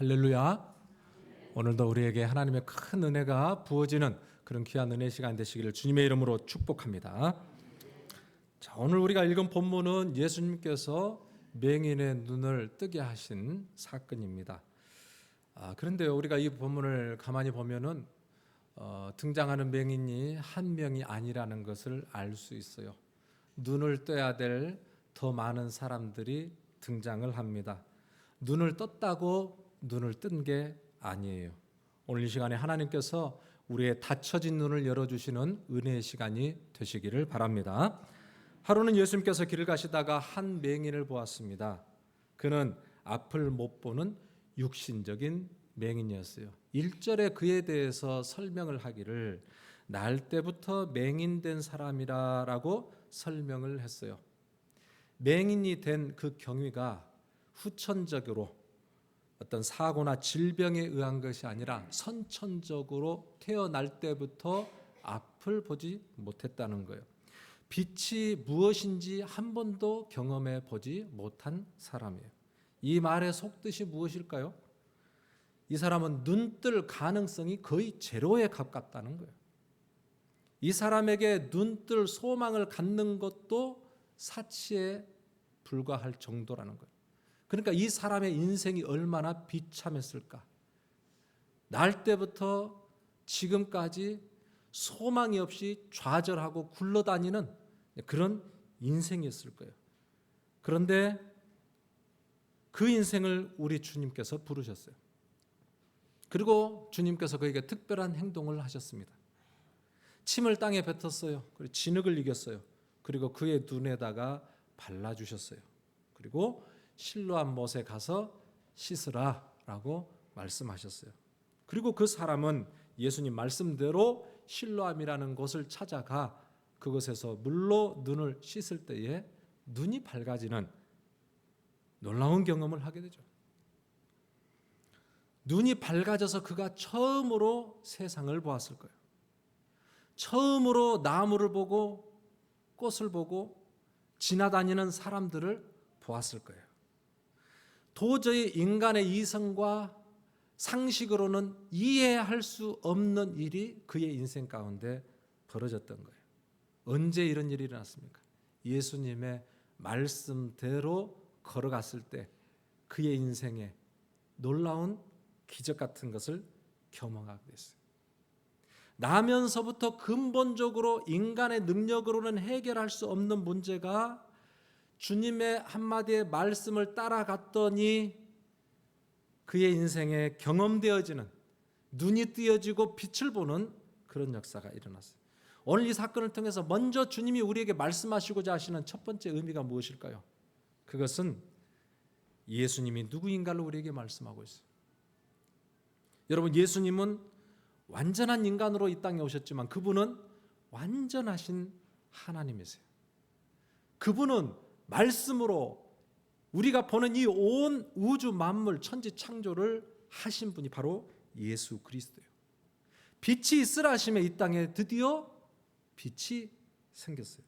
할렐루야. 오늘도 우리에게 하나님의 큰 은혜가 부어지는 그런 귀한 은혜 시간 되시기를 주님의 이름으로 축복합니다. 자, 오늘 우리가 읽은 본문은 예수님께서 맹인의 눈을 뜨게 하신 사건입니다. 그런데 우리가 이 본문을 가만히 보면은 등장하는 맹인이 한 명이 아니라는 것을 알 수 있어요. 눈을 떠야 될 더 많은 사람들이 등장을 합니다. 눈을 떴다고 눈을 뜬 게 아니에요. 오늘 이 시간에 하나님께서 우리의 닫혀진 눈을 열어주시는 은혜의 시간이 되시기를 바랍니다. 하루는 예수님께서 길을 가시다가 한 맹인을 보았습니다. 그는 앞을 못 보는 육신적인 맹인이었어요. 1절에 그에 대해서 설명을 하기를 날 때부터 맹인된 사람이라고 설명을 했어요. 맹인이 된 그 경위가 후천적으로 어떤 사고나 질병에 의한 것이 아니라 선천적으로 태어날 때부터 앞을 보지 못했다는 거예요. 빛이 무엇인지 한 번도 경험해 보지 못한 사람이에요. 이 말의 속뜻이 무엇일까요? 이 사람은 눈뜰 가능성이 거의 제로에 가깝다는 거예요. 이 사람에게 눈뜰 소망을 갖는 것도 사치에 불과할 정도라는 거예요. 그러니까 이 사람의 인생이 얼마나 비참했을까. 날 때부터 지금까지 소망이 없이 좌절하고 굴러다니는 그런 인생이었을 거예요. 그런데 그 인생을 우리 주님께서 부르셨어요. 그리고 주님께서 그에게 특별한 행동을 하셨습니다. 침을 땅에 뱉었어요. 그리고 진흙을 이겼어요. 그리고 그의 눈에다가 발라주셨어요. 그리고 실로암 못에 가서 씻으라 라고 말씀하셨어요. 그리고 그 사람은 예수님 말씀대로 실로암이라는 곳을 찾아가 그곳에서 물로 눈을 씻을 때에 눈이 밝아지는 놀라운 경험을 하게 되죠. 눈이 밝아져서 그가 처음으로 세상을 보았을 거예요. 처음으로 나무를 보고 꽃을 보고 지나다니는 사람들을 보았을 거예요. 도저히 인간의 이성과 상식으로는 이해할 수 없는 일이 그의 인생 가운데 벌어졌던 거예요. 언제 이런 일이 일어났습니까? 예수님의 말씀대로 걸어갔을 때 그의 인생에 놀라운 기적 같은 것을 경험하게 됐어요. 나면서부터 근본적으로 인간의 능력으로는 해결할 수 없는 문제가 주님의 한마디의 말씀을 따라갔더니 그의 인생에 경험되어지는, 눈이 띄어지고 빛을 보는 그런 역사가 일어났어요. 오늘 이 사건을 통해서 먼저 주님이 우리에게 말씀하시고자 하시는 첫 번째 의미가 무엇일까요? 그것은 예수님이 누구인가를 우리에게 말씀하고 있어요. 여러분, 예수님은 완전한 인간으로 이 땅에 오셨지만 그분은 완전하신 하나님이세요. 그분은 말씀으로 우리가 보는 이 온 우주 만물 천지 창조를 하신 분이 바로 예수 그리스도예요. 빛이 있으라 하심에 이 땅에 드디어 빛이 생겼어요.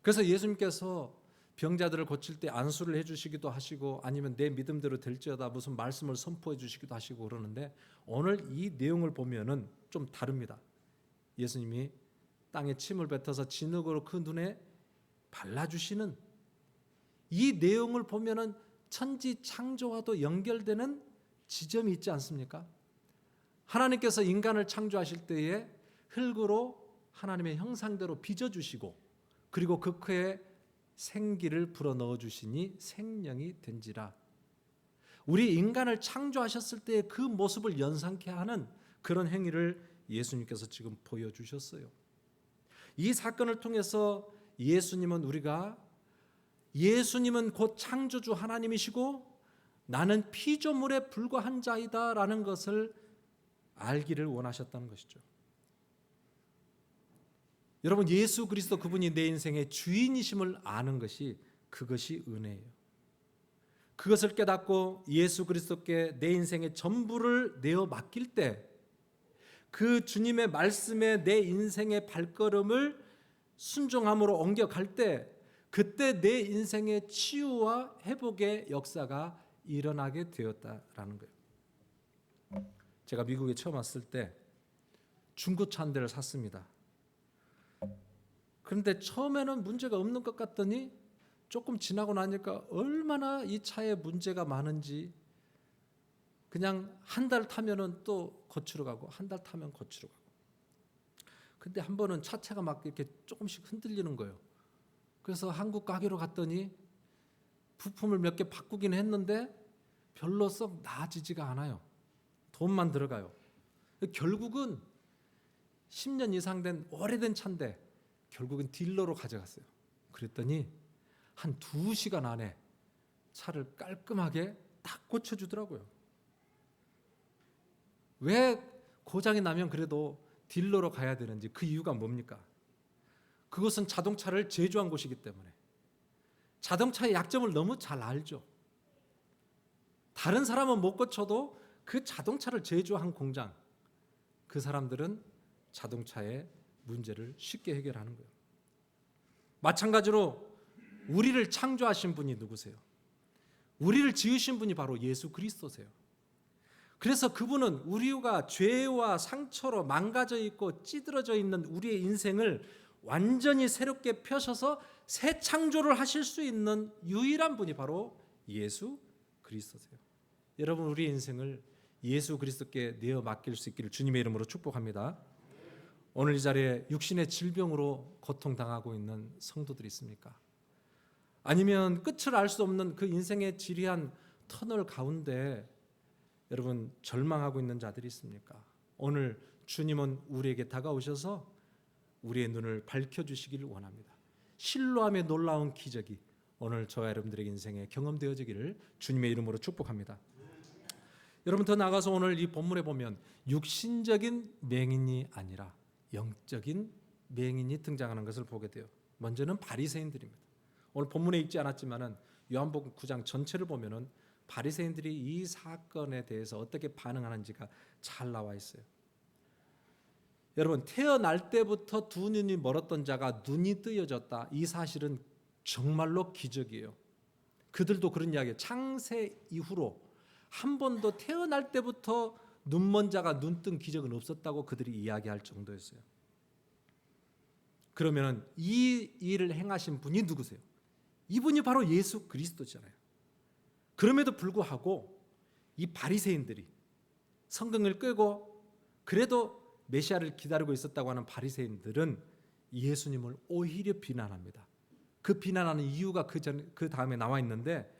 그래서 예수님께서 병자들을 고칠 때 안수를 해주시기도 하시고 아니면 내 믿음대로 될지어다 무슨 말씀을 선포해 주시기도 하시고 그러는데 오늘 이 내용을 보면은 좀 다릅니다. 예수님이 땅에 침을 뱉어서 진흙으로 그 눈에 발라주시는 이 내용을 보면은 천지 창조와도 연결되는 지점이 있지 않습니까? 하나님께서 인간을 창조하실 때에 흙으로 하나님의 형상대로 빚어주시고 그리고 그 코에 생기를 불어넣어 주시니 생명이 된지라. 우리 인간을 창조하셨을 때의 그 모습을 연상케 하는 그런 행위를 예수님께서 지금 보여주셨어요. 이 사건을 통해서 예수님은 곧 창조주 하나님이시고 나는 피조물에 불과한 자이다 라는 것을 알기를 원하셨다는 것이죠. 여러분, 예수 그리스도 그분이 내 인생의 주인이심을 아는 것이 그것이 은혜예요. 그것을 깨닫고 예수 그리스도께 내 인생의 전부를 내어 맡길 때 그 주님의 말씀에 내 인생의 발걸음을 순종함으로 옮겨갈 때 그때 내 인생의 치유와 회복의 역사가 일어나게 되었다라는 거예요. 제가 미국에 처음 왔을 때 중고차 한 대를 샀습니다. 그런데 처음에는 문제가 없는 것 같더니 조금 지나고 나니까 얼마나 이 차에 문제가 많은지, 그냥 한 달 타면은 또 고치러 가고 한 달 타면 고치러 가고. 근데 한 번은 차체가 막 이렇게 조금씩 흔들리는 거예요. 그래서 한국 가게로 갔더니 부품을 몇 개 바꾸긴 했는데 별로 썩 나아지지가 않아요. 돈만 들어가요. 결국은 10년 이상 된 오래된 차인데 결국은 딜러로 가져갔어요. 그랬더니 한 2시간 안에 차를 깔끔하게 딱 고쳐주더라고요. 왜 고장이 나면 그래도 딜러로 가야 되는지 그 이유가 뭡니까? 그것은 자동차를 제조한 곳이기 때문에 자동차의 약점을 너무 잘 알죠. 다른 사람은 못 고쳐도 그 자동차를 제조한 공장, 그 사람들은 자동차의 문제를 쉽게 해결하는 거예요. 마찬가지로 우리를 창조하신 분이 누구세요? 우리를 지으신 분이 바로 예수 그리스도세요. 그래서 그분은 우리가 죄와 상처로 망가져 있고 찌들어져 있는 우리의 인생을 완전히 새롭게 펴셔서 새 창조를 하실 수 있는 유일한 분이 바로 예수 그리스도세요. 여러분, 우리 인생을 예수 그리스도께 내어 맡길 수 있기를 주님의 이름으로 축복합니다. 오늘 이 자리에 육신의 질병으로 고통당하고 있는 성도들이 있습니까? 아니면 끝을 알 수 없는 그 인생의 지리한 터널 가운데 여러분 절망하고 있는 자들이 있습니까? 오늘 주님은 우리에게 다가오셔서 우리의 눈을 밝혀주시기를 원합니다. 실로암의 놀라운 기적이 오늘 저와 여러분들의 인생에 경험되어지기를 주님의 이름으로 축복합니다. 여러분, 더 나아가서 오늘 이 본문에 보면 육신적인 맹인이 아니라 영적인 맹인이 등장하는 것을 보게 돼요. 먼저는 바리새인들입니다. 오늘 본문에 읽지 않았지만은 요한복음 9장 전체를 보면은 바리새인들이 이 사건에 대해서 어떻게 반응하는지가 잘 나와 있어요. 여러분, 태어날 때부터 두 눈이 멀었던 자가 눈이 뜨여졌다. 이 사실은 정말로 기적이에요. 그들도 그런 이야기예요. 창세 이후로 한 번도 태어날 때부터 눈먼 자가 눈 뜬 기적은 없었다고 그들이 이야기할 정도였어요. 그러면 이 일을 행하신 분이 누구세요? 이분이 바로 예수 그리스도잖아요. 그럼에도 불구하고 이 바리새인들이 성경을 끄고 그래도 메시아를 기다리고 있었다고 하는 바리새인들은 예수님을 오히려 비난합니다. 그 비난하는 이유가 그 다음에 나와 있는데,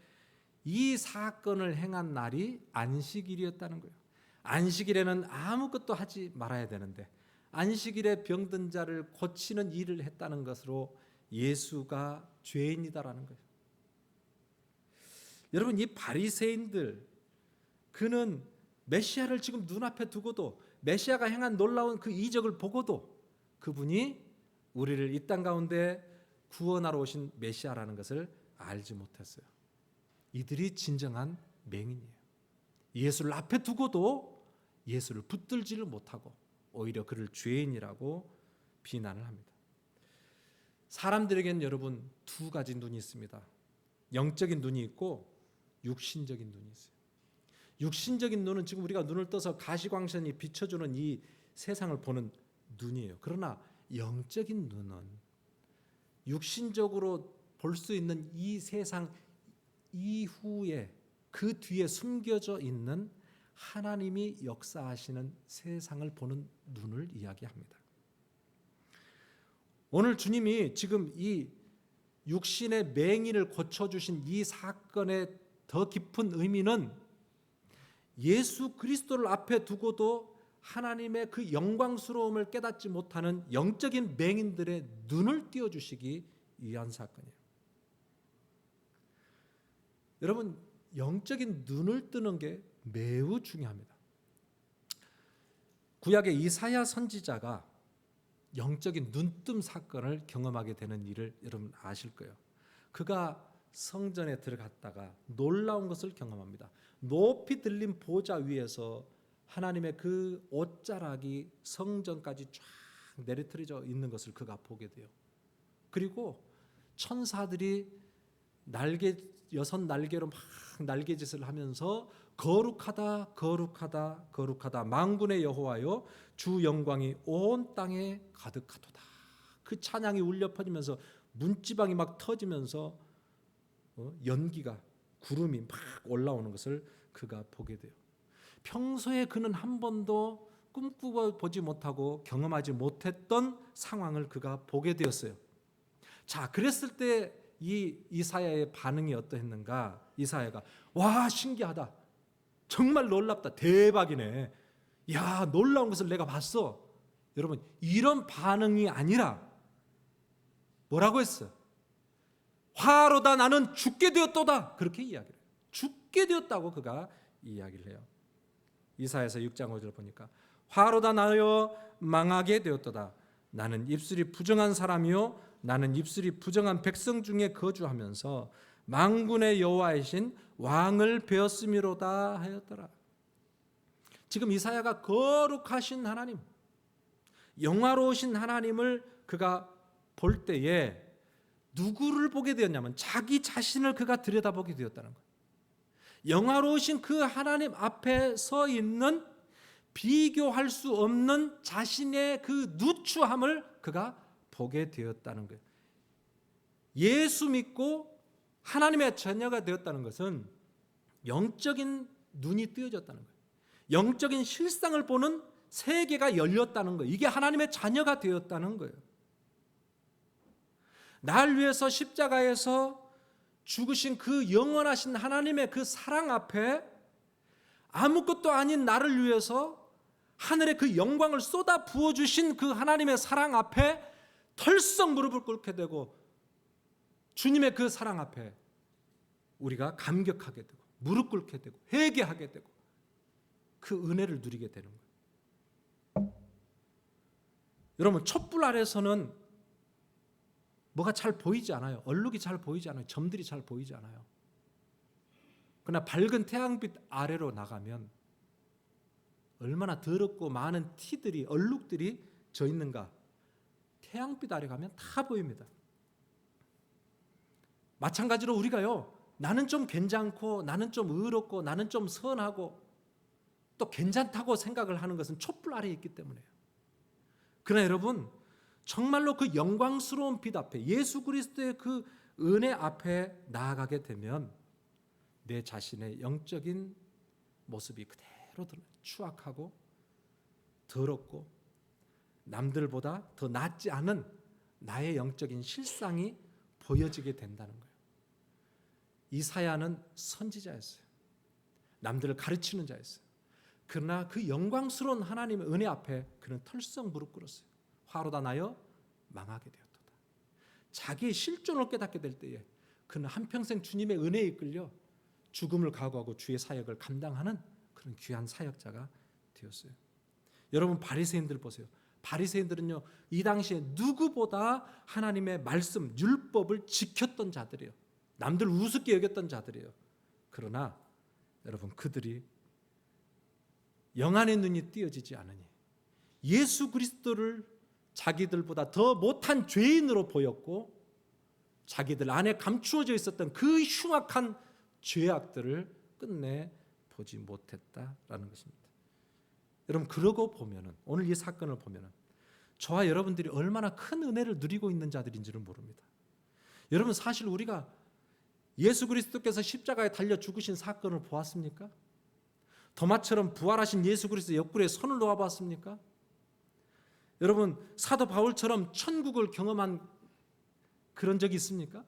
이 사건을 행한 날이 안식일이었다는 거예요. 안식일에는 아무것도 하지 말아야 되는데 안식일에 병든 자를 고치는 일을 했다는 것으로 예수가 죄인이다라는 거예요. 여러분, 이 바리새인들, 그는 메시아를 지금 눈앞에 두고도 메시아가 행한 놀라운 그 이적을 보고도 그분이 우리를 이 땅 가운데 구원하러 오신 메시아라는 것을 알지 못했어요. 이들이 진정한 맹인이에요. 예수를 앞에 두고도 예수를 붙들지를 못하고 오히려 그를 죄인이라고 비난을 합니다. 사람들에게는 여러분 두 가지 눈이 있습니다. 영적인 눈이 있고 육신적인 눈이 있어요. 육신적인 눈은 지금 우리가 눈을 떠서 가시광선이 비춰주는 이 세상을 보는 눈이에요. 그러나 영적인 눈은 육신적으로 볼 수 있는 이 세상 이후에 그 뒤에 숨겨져 있는 하나님이 역사하시는 세상을 보는 눈을 이야기합니다. 오늘 주님이 지금 이 육신의 맹인을 고쳐주신 이 사건의 더 깊은 의미는 예수 그리스도를 앞에 두고도 하나님의 그 영광스러움을 깨닫지 못하는 영적인 맹인들의 눈을 띄워주시기 위한 사건이에요. 여러분, 영적인 눈을 뜨는 게 매우 중요합니다. 구약의 이사야 선지자가 영적인 눈뜸 사건을 경험하게 되는 일을 여러분 아실 거예요. 그가 성전에 들어갔다가 놀라운 것을 경험합니다. 높이 들린 보좌 위에서 하나님의 그 옷자락이 성전까지 쫙 내리틀어져 있는 것을 그가 보게 돼요. 그리고 천사들이 날개 여섯 날개로 막 날개짓을 하면서 거룩하다 거룩하다 거룩하다 만군의 여호와여 주 영광이 온 땅에 가득하도다. 그 찬양이 울려 퍼지면서 문지방이 막 터지면서 연기가 구름이 막 올라오는 것을 그가 보게 돼요. 평소에 그는 한 번도 꿈꾸고 보지 못하고 경험하지 못했던 상황을 그가 보게 되었어요. 자, 그랬을 때 이 이사야의 반응이 어떠했는가? 이사야가 와, 신기하다, 정말 놀랍다, 대박이네, 야, 놀라운 것을 내가 봤어. 여러분, 이런 반응이 아니라 뭐라고 했어요? 화로다 나는 죽게 되었도다, 그렇게 이야기를 해요. 죽게 되었다고 그가 이야기를 해요. 이사야서 6장 5절 보니까 화로다 나여 망하게 되었도다. 나는 입술이 부정한 사람이요 나는 입술이 부정한 백성 중에 거주하면서 만군의 여호와이신 왕을 베었음이로다 하였더라. 지금 이사야가 거룩하신 하나님, 영화로우신 하나님을 그가 볼 때에 누구를 보게 되었냐면 자기 자신을 그가 들여다보게 되었다는 거예요. 영화로우신 그 하나님 앞에 서 있는 비교할 수 없는 자신의 그 누추함을 그가 보게 되었다는 거예요. 예수 믿고 하나님의 자녀가 되었다는 것은 영적인 눈이 뜨여졌다는 거예요. 영적인 실상을 보는 세계가 열렸다는 거예요. 이게 하나님의 자녀가 되었다는 거예요. 날 위해서 십자가에서 죽으신 그 영원하신 하나님의 그 사랑 앞에 아무것도 아닌 나를 위해서 하늘의 그 영광을 쏟아 부어주신 그 하나님의 사랑 앞에 털썩 무릎을 꿇게 되고 주님의 그 사랑 앞에 우리가 감격하게 되고 무릎 꿇게 되고 회개하게 되고 그 은혜를 누리게 되는 거예요. 여러분, 촛불 아래서는 뭐가 잘 보이지 않아요. 얼룩이 잘 보이지 않아요. 점들이 잘 보이지 않아요. 그러나 밝은 태양빛 아래로 나가면 얼마나 더럽고 많은 티들이, 얼룩들이 져 있는가. 태양빛 아래 가면 다 보입니다. 마찬가지로 우리가요, 나는 좀 괜찮고 나는 좀 의롭고 나는 좀 선하고 또 괜찮다고 생각을 하는 것은 촛불 아래에 있기 때문에요. 그러나 여러분, 정말로 그 영광스러운 빛 앞에 예수 그리스도의 그 은혜 앞에 나아가게 되면 내 자신의 영적인 모습이 그대로 추악하고 더럽고 남들보다 더 낫지 않은 나의 영적인 실상이 보여지게 된다는 거예요. 이사야는 선지자였어요. 남들을 가르치는 자였어요. 그러나 그 영광스러운 하나님의 은혜 앞에 그는 털썩 무릎 꿇었어요. 화로다 나여 망하게 되었도다. 자기의 실존을 깨닫게 될 때에 그는 한평생 주님의 은혜에 이끌려 죽음을 각오하고 주의 사역을 감당하는 그런 귀한 사역자가 되었어요. 여러분, 바리새인들 보세요. 바리새인들은요, 이 당시에 누구보다 하나님의 말씀, 율법을 지켰던 자들이에요. 남들 우습게 여겼던 자들이에요. 그러나 여러분, 그들이 영안의 눈이 띄어지지 않으니 예수 그리스도를 자기들보다 더 못한 죄인으로 보였고 자기들 안에 감추어져 있었던 그 흉악한 죄악들을 끝내 보지 못했다라는 것입니다. 여러분, 그러고 보면은, 오늘 이 사건을 보면은 저와 여러분들이 얼마나 큰 은혜를 누리고 있는 자들인지를 모릅니다. 여러분, 사실 우리가 예수 그리스도께서 십자가에 달려 죽으신 사건을 보았습니까? 도마처럼 부활하신 예수 그리스도 옆구리에 손을 놓아 봤습니까? 여러분, 사도 바울처럼 천국을 경험한 그런 적이 있습니까?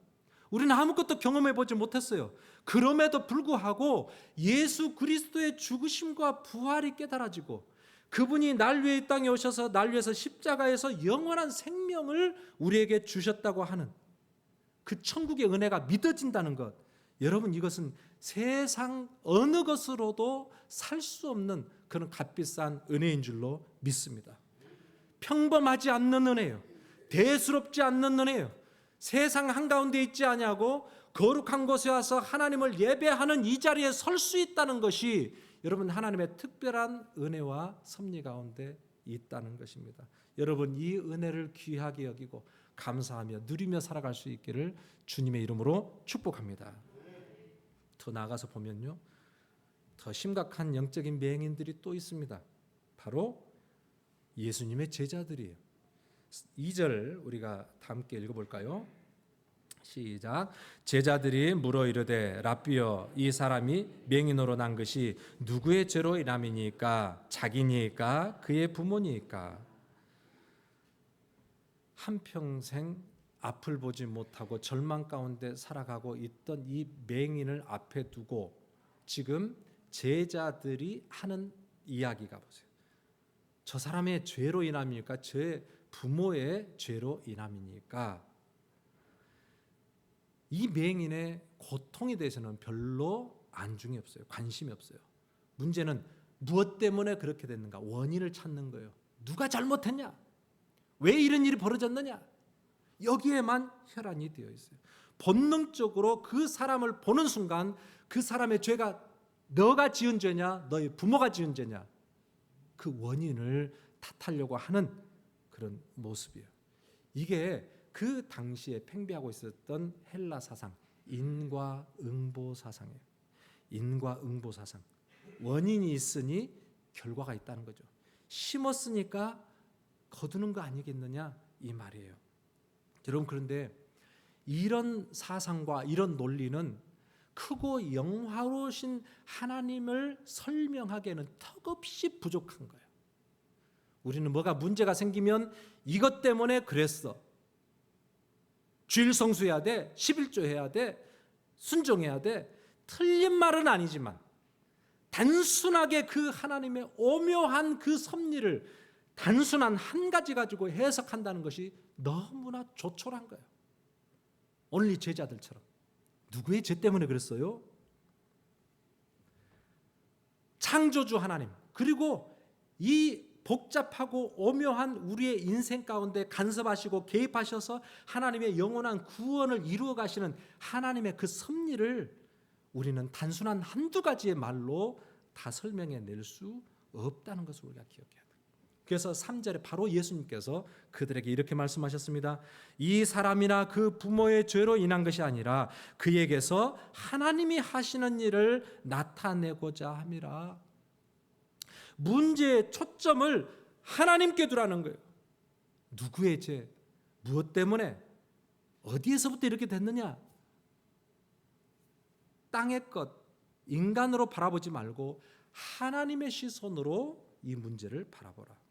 우리는 아무것도 경험해 보지 못했어요. 그럼에도 불구하고 예수 그리스도의 죽으심과 부활이 깨달아지고 그분이 날 위해 이 땅에 오셔서 날 위해서 십자가에서 영원한 생명을 우리에게 주셨다고 하는 그 천국의 은혜가 믿어진다는 것, 여러분, 이것은 세상 어느 것으로도 살 수 없는 그런 값비싼 은혜인 줄로 믿습니다. 평범하지 않는 은혜예요. 대수롭지 않는 은혜예요. 세상 한가운데 있지 아니하고 거룩한 곳에 와서 하나님을 예배하는 이 자리에 설 수 있다는 것이 여러분, 하나님의 특별한 은혜와 섭리 가운데 있다는 것입니다. 여러분, 이 은혜를 귀하게 여기고 감사하며 누리며 살아갈 수 있기를 주님의 이름으로 축복합니다. 더 나아가서 보면요, 더 심각한 영적인 맹인들이 또 있습니다. 바로 예수님의 제자들이에요. 2절 우리가 다 함께 읽어볼까요? 시작. 제자들이 물어 이르되 라삐여, 이 사람이 맹인으로 난 것이 누구의 죄로 인함이니까? 자기니까? 그의 부모니까? 한평생 앞을 보지 못하고 절망 가운데 살아가고 있던 이 맹인을 앞에 두고 지금 제자들이 하는 이야기가, 보세요. 저 사람의 죄로 인함이니까? 제 부모의 죄로 인함이니까? 이 맹인의 고통에 대해서는 별로 안중이 없어요. 관심이 없어요. 문제는 무엇 때문에 그렇게 됐는가? 원인을 찾는 거예요. 누가 잘못했냐? 왜 이런 일이 벌어졌느냐? 여기에만 혈안이 되어 있어요. 본능적으로 그 사람을 보는 순간 그 사람의 죄가 너가 지은 죄냐, 너의 부모가 지은 죄냐, 그 원인을 탓하려고 하는 그런 모습이에요. 이게 그 당시에 팽배하고 있었던 헬라 사상, 인과응보 사상이에요. 인과응보 사상. 원인이 있으니 결과가 있다는 거죠. 심었으니까 거두는 거 아니겠느냐, 이 말이에요. 여러분, 그런데 이런 사상과 이런 논리는 크고 영화로우신 하나님을 설명하기에는 턱없이 부족한 거예요. 우리는 뭐가 문제가 생기면 이것 때문에 그랬어, 주일 성수해야 돼, 11조 해야 돼, 순종해야 돼, 틀린 말은 아니지만 단순하게 그 하나님의 오묘한 그 섭리를 단순한 한 가지 가지고 해석한다는 것이 너무나 조촐한 거예요. 오늘 이 제자들처럼. 누구의 죄 때문에 그랬어요? 창조주 하나님, 그리고 이 복잡하고 오묘한 우리의 인생 가운데 간섭하시고 개입하셔서 하나님의 영원한 구원을 이루어 가시는 하나님의 그 섭리를 우리는 단순한 한두 가지의 말로 다 설명해 낼 수 없다는 것을 우리가 기억해야 돼요. 그래서 3절에 바로 예수님께서 그들에게 이렇게 말씀하셨습니다. 이 사람이나 그 부모의 죄로 인한 것이 아니라 그에게서 하나님이 하시는 일을 나타내고자 함이라. 문제의 초점을 하나님께 두라는 거예요. 누구의 죄, 무엇 때문에, 어디에서부터 이렇게 됐느냐? 땅의 것, 인간으로 바라보지 말고 하나님의 시선으로 이 문제를 바라보라.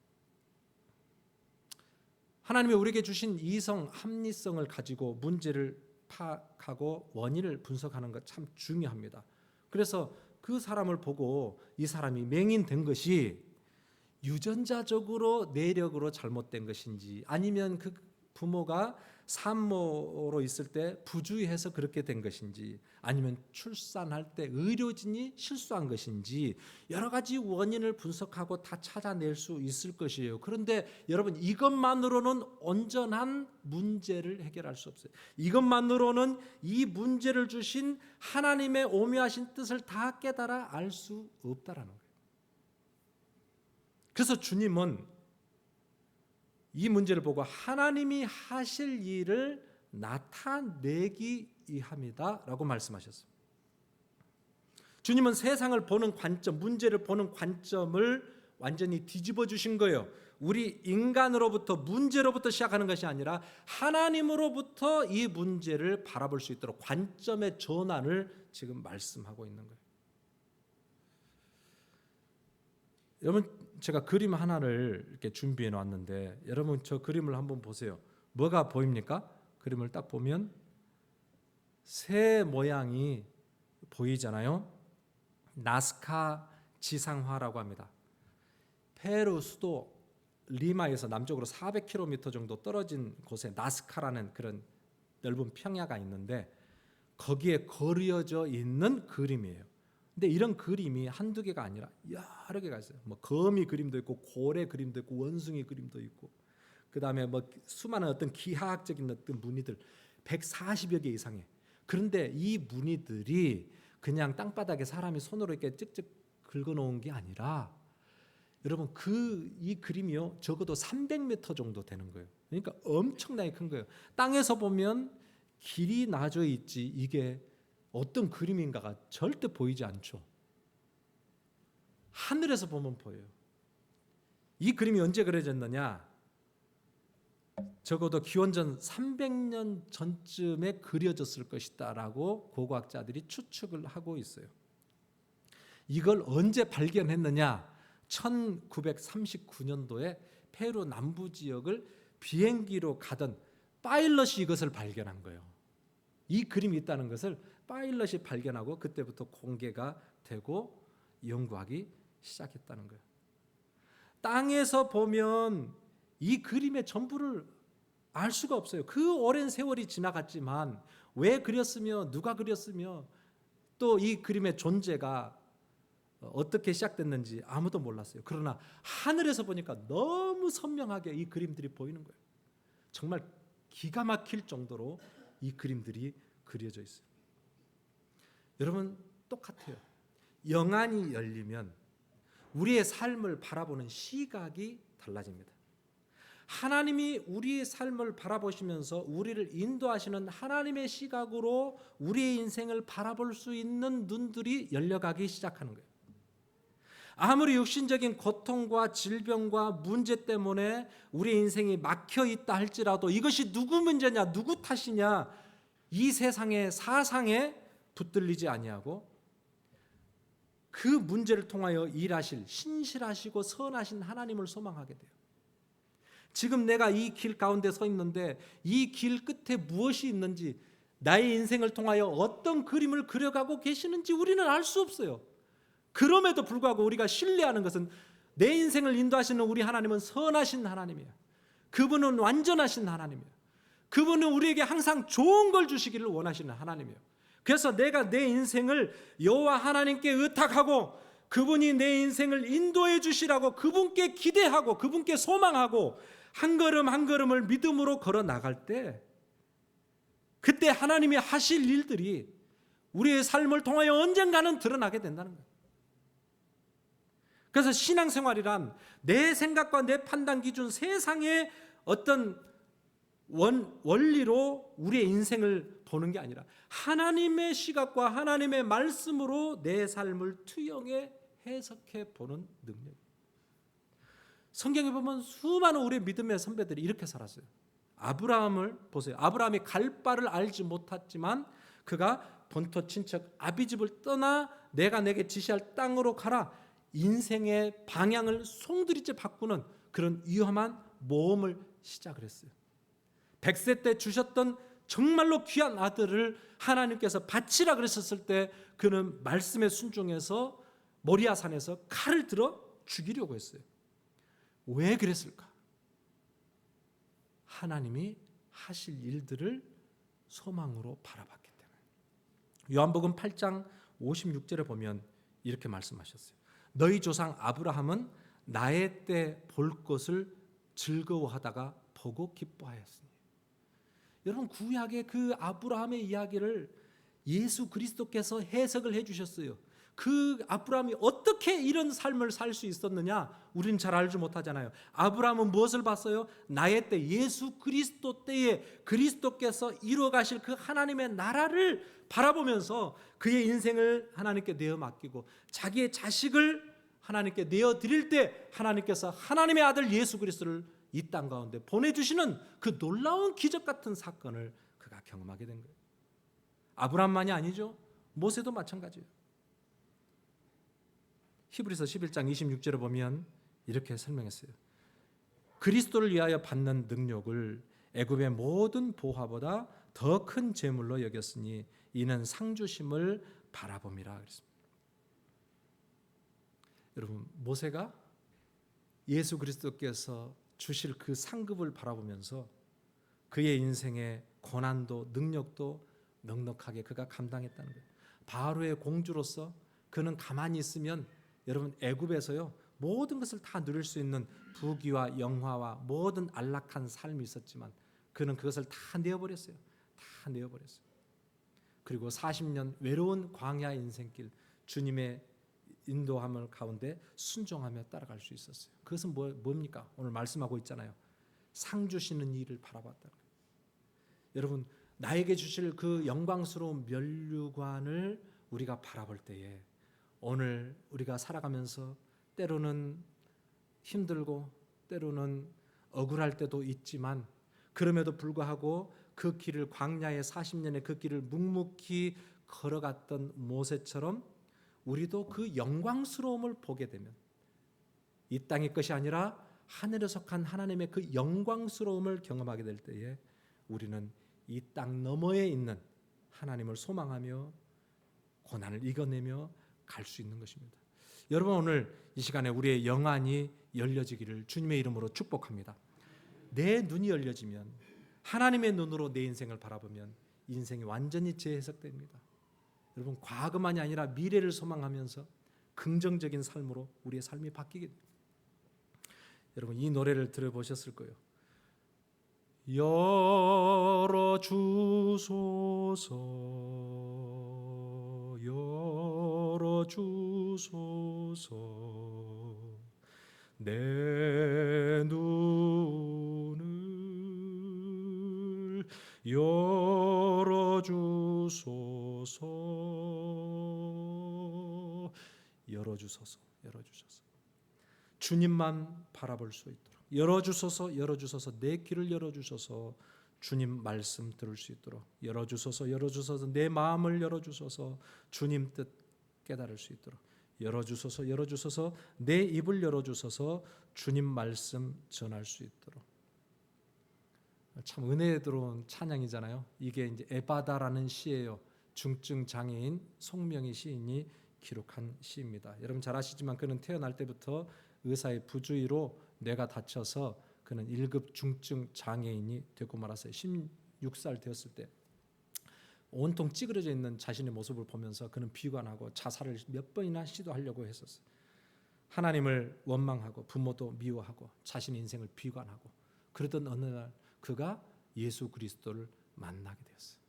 하나님이 우리에게 주신 이성, 합리성을 가지고 문제를 파악하고 원인을 분석하는 것 참 중요합니다. 그래서 그 사람을 보고 이 사람이 맹인된 것이 유전자적으로 내력으로 잘못된 것인지, 아니면 그 부모가 산모로 있을 때 부주의해서 그렇게 된 것인지, 아니면 출산할 때 의료진이 실수한 것인지, 여러 가지 원인을 분석하고 다 찾아낼 수 있을 것이에요. 그런데 여러분, 이것만으로는 온전한 문제를 해결할 수 없어요. 이것만으로는 이 문제를 주신 하나님의 오묘하신 뜻을 다 깨달아 알 수 없다라는 거예요. 그래서 주님은 이 문제를 보고 하나님이 하실 일을 나타내기 위함이다 라고 말씀하셨습니다. 주님은 세상을 보는 관점, 문제를 보는 관점을 완전히 뒤집어 주신 거예요. 우리 인간으로부터, 문제로부터 시작하는 것이 아니라 하나님으로부터 이 문제를 바라볼 수 있도록 관점의 전환을 지금 말씀하고 있는 거예요. 여러분, 제가 그림 하나를 이렇게 준비해 놨는데, 여러분 저 그림을 한번 보세요. 뭐가 보입니까? 그림을 딱 보면 새 모양이 보이잖아요. 나스카 지상화라고 합니다. 페루 수도 리마에서 남쪽으로 400km 정도 떨어진 곳에 나스카라는 그런 넓은 평야가 있는데, 거기에 그려져 있는 그림이에요. 근데 이런 그림이 한두 개가 아니라 여러 개가 있어요. 뭐 거미 그림도 있고, 고래 그림도 있고, 원숭이 그림도 있고, 그다음에 뭐 수많은 어떤 기하학적인 어떤 무늬들 140여 개 이상의. 그런데 이 무늬들이 그냥 땅바닥에 사람이 손으로 이렇게 찍찍 긁어놓은 게 아니라, 여러분 이 그림이요 적어도 300m 정도 되는 거예요. 그러니까 엄청나게 큰 거예요. 땅에서 보면 길이 나져 있지 이게 어떤 그림인가가 절대 보이지 않죠. 하늘에서 보면 보여요. 이 그림이 언제 그려졌느냐? 적어도 기원전 300년 전쯤에 그려졌을 것이다 라고 고고학자들이 추측을 하고 있어요. 이걸 언제 발견했느냐? 1939년도에 페루 남부 지역을 비행기로 가던 파일럿이 이것을 발견한 거예요. 이 그림이 있다는 것을 파일럿이 발견하고 그때부터 공개가 되고 연구하기 시작했다는 거예요. 땅에서 보면 이 그림의 전부를 알 수가 없어요. 그 오랜 세월이 지나갔지만 왜 그렸으며 누가 그렸으며 또 이 그림의 존재가 어떻게 시작됐는지 아무도 몰랐어요. 그러나 하늘에서 보니까 너무 선명하게 이 그림들이 보이는 거예요. 정말 기가 막힐 정도로 이 그림들이 그려져 있어요. 여러분 똑같아요. 영안이 열리면 우리의 삶을 바라보는 시각이 달라집니다. 하나님이 우리의 삶을 바라보시면서 우리를 인도하시는 하나님의 시각으로 우리의 인생을 바라볼 수 있는 눈들이 열려가기 시작하는 거예요. 아무리 육신적인 고통과 질병과 문제 때문에 우리의 인생이 막혀 있다 할지라도 이것이 누구 문제냐, 누구 탓이냐, 이 세상의 사상에 붙들리지 아니하고 그 문제를 통하여 일하실 신실하시고 선하신 하나님을 소망하게 돼요. 지금 내가 이 길 가운데 서 있는데 이 길 끝에 무엇이 있는지, 나의 인생을 통하여 어떤 그림을 그려가고 계시는지 우리는 알 수 없어요. 그럼에도 불구하고 우리가 신뢰하는 것은 내 인생을 인도하시는 우리 하나님은 선하신 하나님이에요. 그분은 완전하신 하나님이에요. 그분은 우리에게 항상 좋은 걸 주시기를 원하시는 하나님이에요. 그래서 내가 내 인생을 여호와 하나님께 의탁하고 그분이 내 인생을 인도해 주시라고 그분께 기대하고 그분께 소망하고 한 걸음 한 걸음을 믿음으로 걸어 나갈 때, 그때 하나님이 하실 일들이 우리의 삶을 통하여 언젠가는 드러나게 된다는 거예요. 그래서 신앙생활이란 내 생각과 내 판단 기준, 세상의 어떤 원리로 우리의 인생을 보는 게 아니라 하나님의 시각과 하나님의 말씀으로 내 삶을 투영해 해석해 보는 능력. 성경에 보면 수많은 우리의 믿음의 선배들이 이렇게 살았어요. 아브라함을 보세요. 아브라함이 갈 바를 알지 못했지만 그가 본토 친척 아비집을 떠나 내가 내게 지시할 땅으로 가라. 인생의 방향을 송두리째 바꾸는 그런 위험한 모험을 시작을 했어요. 100세 때 주셨던 정말로 귀한 아들을 하나님께서 바치라 그랬었을 때 그는 말씀에 순종해서 모리아산에서 칼을 들어 죽이려고 했어요. 왜 그랬을까? 하나님이 하실 일들을 소망으로 바라봤기 때문에. 요한복음 8장 56절에 보면 이렇게 말씀하셨어요. 너희 조상 아브라함은 나의 때 볼 것을 즐거워하다가 보고 기뻐하였으니. 여러분, 구약의 그 아브라함의 이야기를 예수 그리스도께서 해석을 해주셨어요. 그 아브라함이 어떻게 이런 삶을 살 수 있었느냐 우리는 잘 알지 못하잖아요. 아브라함은 무엇을 봤어요? 나의 때, 예수 그리스도 때에 그리스도께서 이루어 가실 그 하나님의 나라를 바라보면서 그의 인생을 하나님께 내어 맡기고 자기의 자식을 하나님께 내어 드릴 때 하나님께서 하나님의 아들 예수 그리스도를 이 땅 가운데 보내주시는 그 놀라운 기적 같은 사건을 그가 경험하게 된 거예요. 아브라함만이 아니죠. 모세도 마찬가지예요. 히브리서 11장 26절에 보면 이렇게 설명했어요. 그리스도를 위하여 받는 능력을 애굽의 모든 보화보다 더 큰 재물로 여겼으니 이는 상주심을 바라봄이라 그랬습니다. 여러분, 모세가 예수 그리스도께서 주실 그 상급을 바라보면서 그의 인생의 고난도 능력도 넉넉하게 그가 감당했다는 거예요. 바로의 공주로서 그는 가만히 있으면 여러분 애굽에서요 모든 것을 다 누릴 수 있는 부귀와 영화와 모든 안락한 삶이 있었지만 그는 그것을 다 내어버렸어요. 다 내어버렸어요. 그리고 40년 외로운 광야 인생길 주님의 인도함을 가운데 순종하며 따라갈 수 있었어요. 그것은 뭡니까? 오늘 말씀하고 있잖아요. 상 주시는 일을 바라봤다. 여러분, 나에게 주실 그 영광스러운 면류관을 우리가 바라볼 때에 오늘 우리가 살아가면서 때로는 힘들고 때로는 억울할 때도 있지만 그럼에도 불구하고 그 길을 광야의 40년의 그 길을 묵묵히 걸어갔던 모세처럼 우리도 그 영광스러움을 보게 되면 이 땅의 것이 아니라 하늘에 속한 하나님의 그 영광스러움을 경험하게 될 때에 우리는 이 땅 너머에 있는 하나님을 소망하며 고난을 이겨내며 갈 수 있는 것입니다. 여러분, 오늘 이 시간에 우리의 영안이 열려지기를 주님의 이름으로 축복합니다. 내 눈이 열려지면 하나님의 눈으로 내 인생을 바라보면 인생이 완전히 재해석됩니다. 여러분, 과거만이 아니라 미래를 소망하면서 긍정적인 삶으로 우리의 삶이 바뀌게 됩니다. 여러분, 이 노래를 들어보셨을 거예요. 열어주소서, 열어주소서, 내 눈을 열어주소서, 열어주소서, 열어주소서. 주님만 바라볼 수 있도록 열어주소서, 열어주소서. 내 귀를 열어주소서. 주님 말씀 들을 수 있도록 열어주소서, 열어주소서. 내 마음을 열어주소서. 주님 뜻 깨달을 수 있도록 열어주소서, 열어주소서. 내 입을 열어주소서. 주님 말씀 전할 수 있도록. 참 은혜에 들어온 찬양이잖아요. 이게 이제 에바다라는 시예요. 중증 장애인 송명희 시인이 기록한 시입니다. 여러분 잘 아시지만 그는 태어날 때부터 의사의 부주의로 뇌가 다쳐서 그는 1급 중증 장애인이 되고 말았어요. 16살 되었을 때 온통 찌그러져 있는 자신의 모습을 보면서 그는 비관하고 자살을 몇 번이나 시도하려고 했었어요. 하나님을 원망하고 부모도 미워하고 자신의 인생을 비관하고 그러던 어느 날 그가 예수 그리스도를 만나게 되었어요.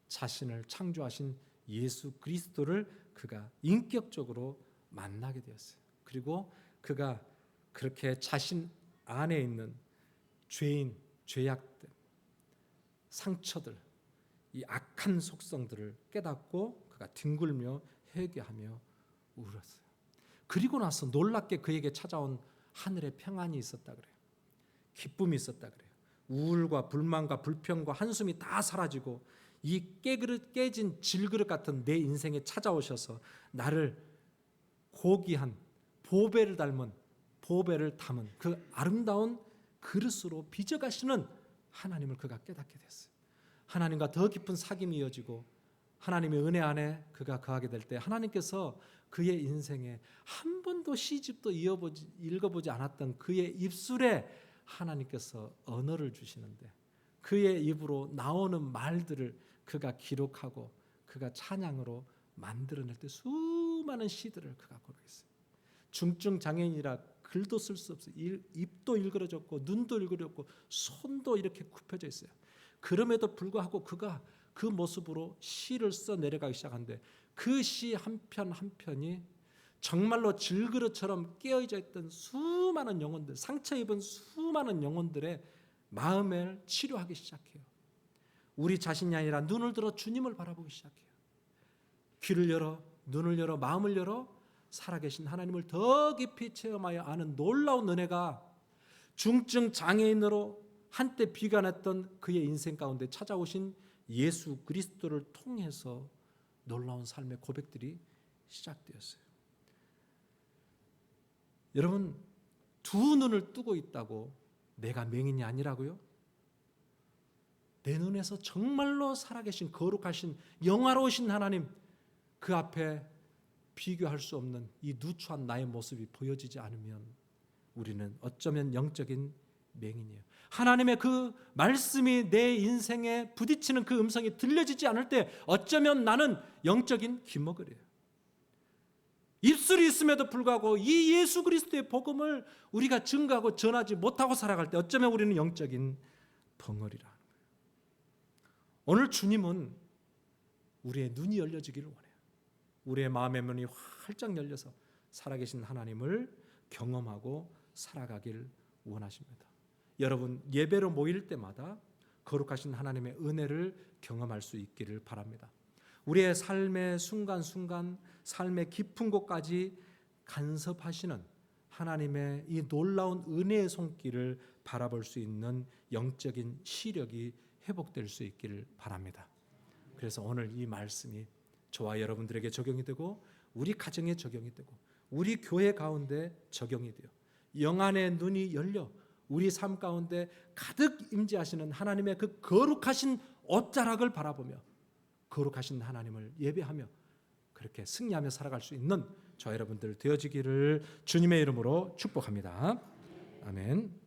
자신을 창조하신 예수 그리스도를 그가 인격적으로 만나게 되었어요. 그리고 그가 그렇게 자신 안에 있는 죄인, 죄악들, 상처들, 이 악한 속성들을 깨닫고 그가 뒹굴며 회개하며 울었어요. 그리고 나서 놀랍게 그에게 찾아온 하늘의 평안이 있었다 그래요. 기쁨이 있었다 그래요. 우울과 불만과 불평과 한숨이 다 사라지고 이 깨진 질그릇 같은 내 인생에 찾아오셔서 나를 고귀한 보배를 담은 그 아름다운 그릇으로 빚어가시는 하나님을 그가 깨닫게 됐어요. 하나님과 더 깊은 사귐이 이어지고 하나님의 은혜 안에 그가 거하게 될 때 하나님께서 그의 인생에 한 번도 시집도 읽어보지 않았던 그의 입술에 하나님께서 언어를 주시는데 그의 입으로 나오는 말들을 그가 기록하고 그가 찬양으로 만들어낼 때 수많은 시들을 그가 고르겠어요. 중증 장애인이라 글도 쓸 수 없어요. 입도 일그러졌고 눈도 일그러졌고 손도 이렇게 굽혀져 있어요. 그럼에도 불구하고 그가 그 모습으로 시를 써 내려가기 시작하는데 그 시 한 편 한 편이 정말로 질그릇처럼 깨어져 있던 수많은 영혼들, 상처 입은 수많은 영혼들의 마음을 치료하기 시작해요. 우리 자신이 아니라 눈을 들어 주님을 바라보기 시작해요. 귀를 열어, 눈을 열어, 마음을 열어 살아계신 하나님을 더 깊이 체험하여 아는 놀라운 은혜가 중증 장애인으로 한때 비관했던 그의 인생 가운데 찾아오신 예수 그리스도를 통해서 놀라운 삶의 고백들이 시작되었어요. 여러분, 두 눈을 뜨고 있다고 내가 맹인이 아니라고요? 내 눈에서 정말로 살아계신 거룩하신 영화로우신 하나님 그 앞에 비교할 수 없는 이 누추한 나의 모습이 보여지지 않으면 우리는 어쩌면 영적인 맹인이에요. 하나님의 그 말씀이 내 인생에 부딪히는 그 음성이 들려지지 않을 때 어쩌면 나는 영적인 기머거리예요. 입술이 있음에도 불구하고 이 예수 그리스도의 복음을 우리가 증거하고 전하지 못하고 살아갈 때 어쩌면 우리는 영적인 벙어리라는 거예요. 오늘 주님은 우리의 눈이 열려지기를 원해요. 우리의 마음의 문이 활짝 열려서 살아계신 하나님을 경험하고 살아가길 원하십니다. 여러분, 예배로 모일 때마다 거룩하신 하나님의 은혜를 경험할 수 있기를 바랍니다. 우리의 삶의 순간순간, 삶의 깊은 곳까지 간섭하시는 하나님의 이 놀라운 은혜의 손길을 바라볼 수 있는 영적인 시력이 회복될 수 있기를 바랍니다. 그래서 오늘 이 말씀이 저와 여러분들에게 적용이 되고 우리 가정에 적용이 되고 우리 교회 가운데 적용이 되어 영안의 눈이 열려 우리 삶 가운데 가득 임재하시는 하나님의 그 거룩하신 옷자락을 바라보며 거룩하신 하나님을 예배하며 그렇게 승리하며 살아갈 수 있는 저 여러분들 되어지기를 주님의 이름으로 축복합니다. 아멘.